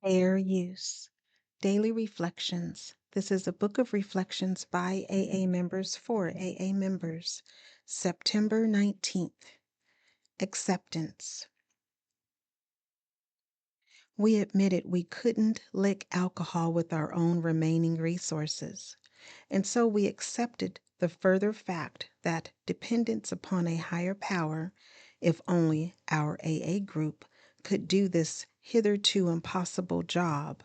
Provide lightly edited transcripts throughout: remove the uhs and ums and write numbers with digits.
Fair Use. Daily Reflections. This is a book of reflections by AA members for AA members. September 19th. Acceptance. We admitted we couldn't lick alcohol with our own remaining resources, and so we accepted the further fact that dependence upon a higher power, if only our AA group, could do this hitherto impossible job.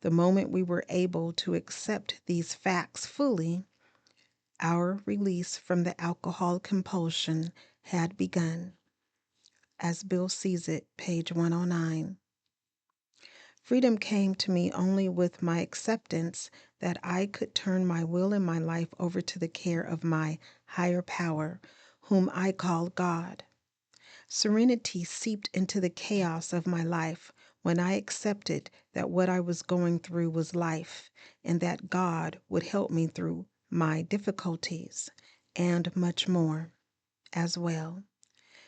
The moment we were able to accept these facts fully, our release from the alcohol compulsion had begun. As Bill sees it, page 109. Freedom came to me only with my acceptance that I could turn my will and my life over to the care of my higher power, whom I call God. Serenity seeped into the chaos of my life when I accepted that what I was going through was life and that God would help me through my difficulties and much more as well.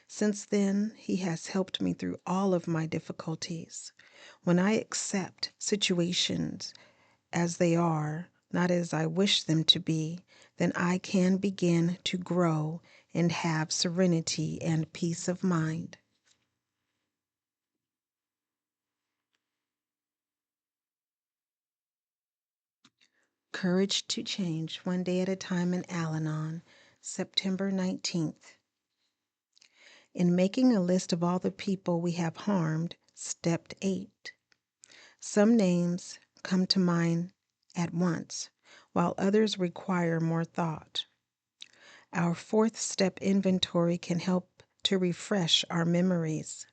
Since then, He has helped me through all of my difficulties. When I accept situations as they are, not as I wish them to be, then I can begin to grow and have serenity and peace of mind. Courage to Change, One Day at a Time in Al-Anon, September 19th. In making a list of all the people we have harmed, step 8. Some names come to mind at once, while others require more thought. Our fourth step inventory can help to refresh our memories.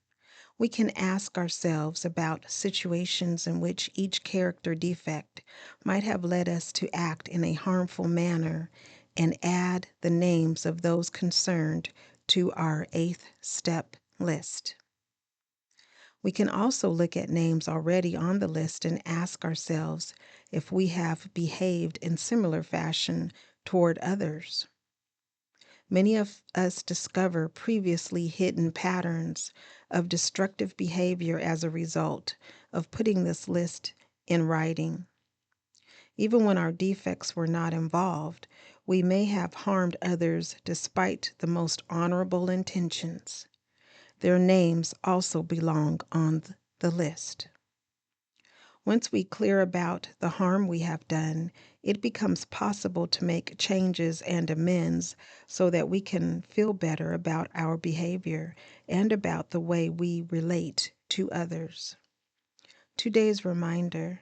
We can ask ourselves about situations in which each character defect might have led us to act in a harmful manner and add the names of those concerned to our 8th step list. We can also look at names already on the list and ask ourselves if we have behaved in similar fashion toward others. Many of us discover previously hidden patterns of destructive behavior as a result of putting this list in writing. Even when our defects were not involved, we may have harmed others despite the most honorable intentions. Their names also belong on the list. Once we clear about the harm we have done, it becomes possible to make changes and amends so that we can feel better about our behavior and about the way we relate to others. Today's reminder: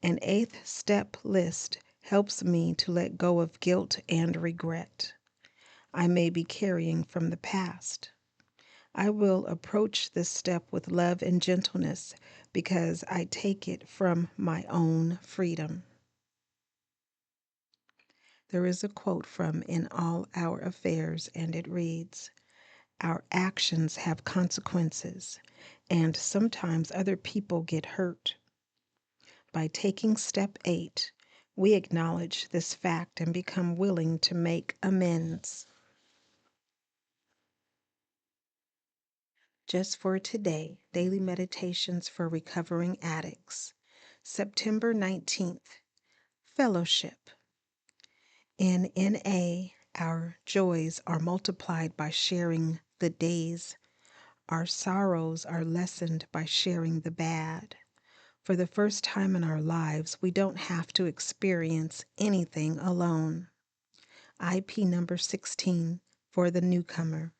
an 8th step list helps me to let go of guilt and regret I may be carrying from the past. I will approach this step with love and gentleness because I take it from my own freedom. There is a quote from In All Our Affairs, and it reads, "Our actions have consequences, and sometimes other people get hurt. By taking step 8, we acknowledge this fact and become willing to make amends." Just for today, Daily Meditations for Recovering Addicts. September 19th, Fellowship. In NA, our joys are multiplied by sharing the days. Our sorrows are lessened by sharing the bad. For the first time in our lives, we don't have to experience anything alone. IP number 16 for the newcomer.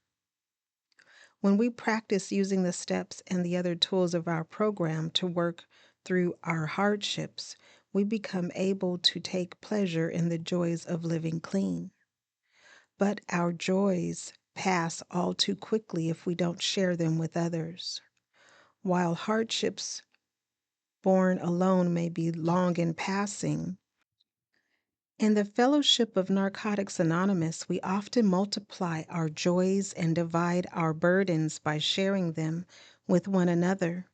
When we practice using the steps and the other tools of our program to work through our hardships, we become able to take pleasure in the joys of living clean. But our joys pass all too quickly if we don't share them with others. While hardships borne alone may be long in passing, in the fellowship of Narcotics Anonymous, we often multiply our joys and divide our burdens by sharing them with one another.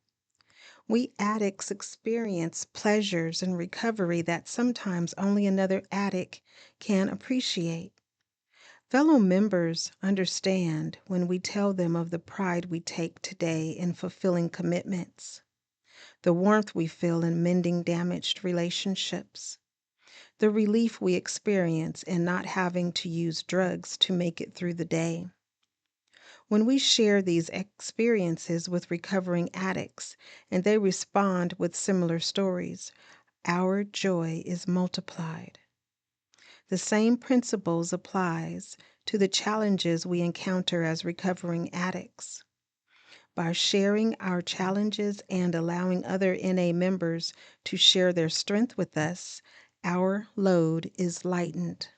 We addicts experience pleasures and recovery that sometimes only another addict can appreciate. Fellow members understand when we tell them of the pride we take today in fulfilling commitments. the warmth we feel in mending damaged relationships, the relief we experience in not having to use drugs to make it through the day. When we share these experiences with recovering addicts and they respond with similar stories, our joy is multiplied. The same principles applies to the challenges we encounter as recovering addicts. By sharing our challenges and allowing other NA members to share their strength with us, our load is lightened.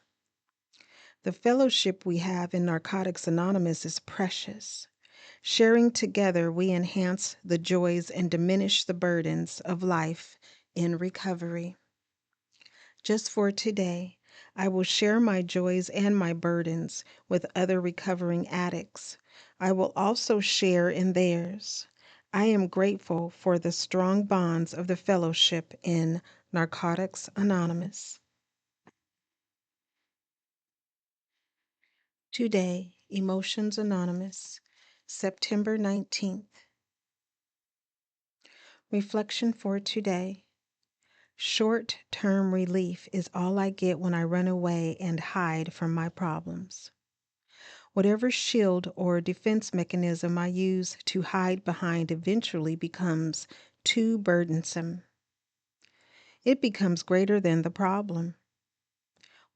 The fellowship we have in Narcotics Anonymous is precious. Sharing together, we enhance the joys and diminish the burdens of life in recovery. Just for today, I will share my joys and my burdens with other recovering addicts. I will also share in theirs. I am grateful for the strong bonds of the fellowship in Narcotics Anonymous. Today, Emotions Anonymous, September 19th. Reflection for today. Short-term relief is all I get when I run away and hide from my problems. Whatever shield or defense mechanism I use to hide behind eventually becomes too burdensome. It becomes greater than the problem.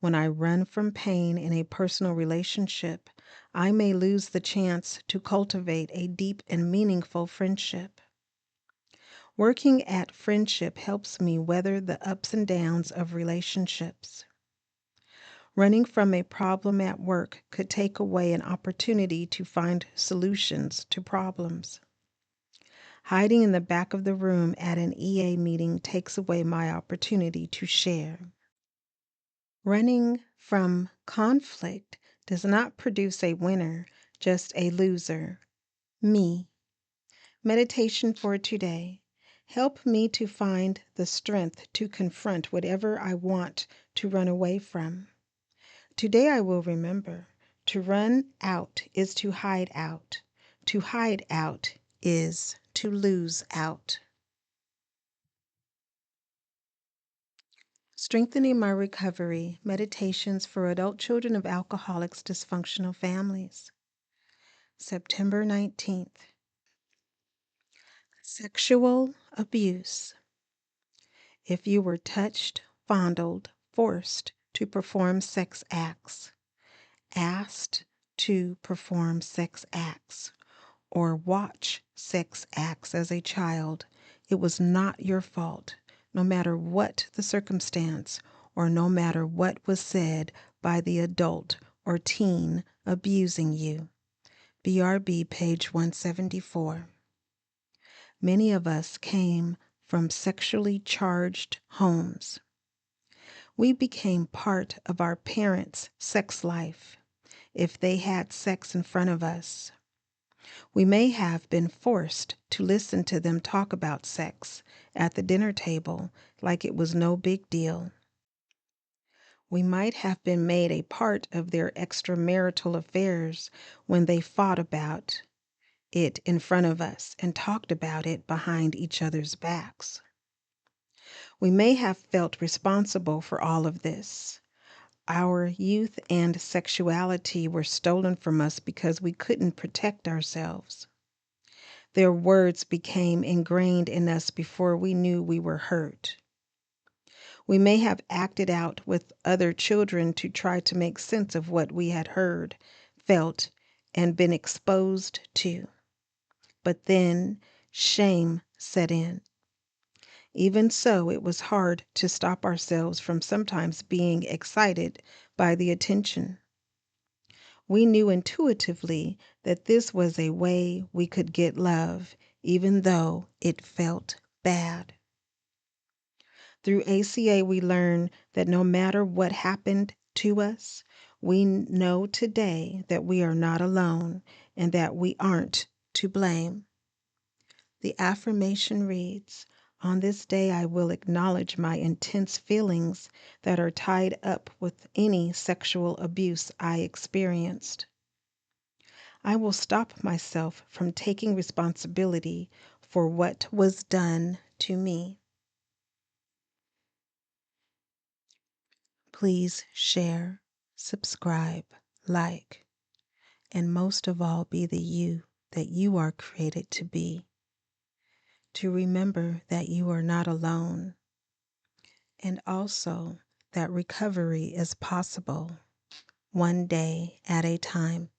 When I run from pain in a personal relationship, I may lose the chance to cultivate a deep and meaningful friendship. Working at friendship helps me weather the ups and downs of relationships. Running from a problem at work could take away an opportunity to find solutions to problems. Hiding in the back of the room at an EA meeting takes away my opportunity to share. Running from conflict does not produce a winner, just a loser. Me. Meditation for today. Help me to find the strength to confront whatever I want to run away from. Today I will remember, to run out is to hide out. To hide out is to lose out. Strengthening my recovery, meditations for adult children of alcoholics, dysfunctional families. September 19th. Sexual abuse. If you were touched, fondled, forced to perform sex acts, asked to perform sex acts, or watch sex acts as a child, it was not your fault, no matter what the circumstance or no matter what was said by the adult or teen abusing you. BRB, page 174. Many of us came from sexually charged homes. We became part of our parents' sex life if they had sex in front of us. We may have been forced to listen to them talk about sex at the dinner table like it was no big deal. We might have been made a part of their extramarital affairs when they fought about it in front of us and talked about it behind each other's backs. We may have felt responsible for all of this. Our youth and sexuality were stolen from us because we couldn't protect ourselves. Their words became ingrained in us before we knew we were hurt. We may have acted out with other children to try to make sense of what we had heard, felt, and been exposed to. But then shame set in. Even so, it was hard to stop ourselves from sometimes being excited by the attention. We knew intuitively that this was a way we could get love, even though it felt bad. Through ACA, we learn that no matter what happened to us, we know today that we are not alone and that we aren't to blame. The affirmation reads, "On this day I will acknowledge my intense feelings that are tied up with any sexual abuse I experienced. I will stop myself from taking responsibility for what was done to me. Please share, subscribe, like, and most of all, be the you that you are created to be. To remember that you are not alone, and also that recovery is possible, one day at a time.